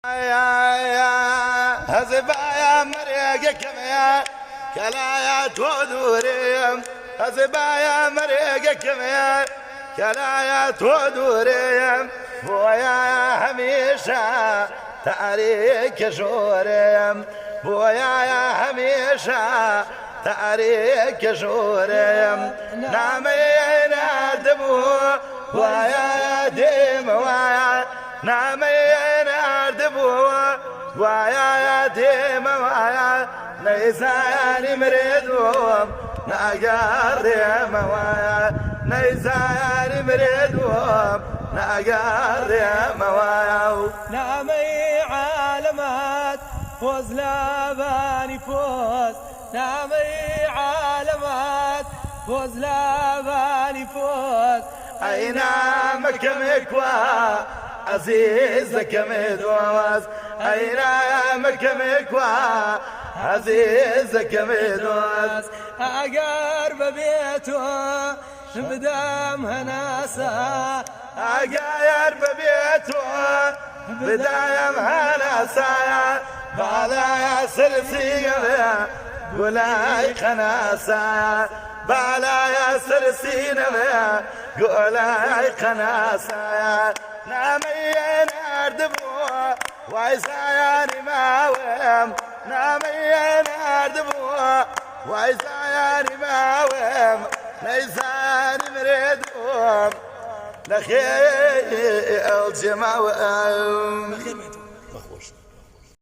يا هزبايا مريقك يا كلايا تودوريم هزبايا مريقك يا كلايا تودوريم بويا هميشة تاريك شوريم بويا هميشة تاريك شوريم نامي نادبو ويا ديم ويا نامي ويا ديم ويا نيزاني مريدوم ناقار يم ويا نيزاني مريدوم ناقار يم ويا نامي عالمات فوز لاباني فوز نامي عالمات فوز لاباني فوز أين مكمكوا عزيزك مدواز أين مكمكوا عزيزك مدواز أقارب بيته بدام هناسا أقارب بيته بدايم هناسا بالا سلسية قولاي قناسا بالا سلسية قولاي قناسا نامي نردبو وعزاياني ماوم نامي نردبو وعزاياني ماوم نيزاني مريدوم لخي الجماوم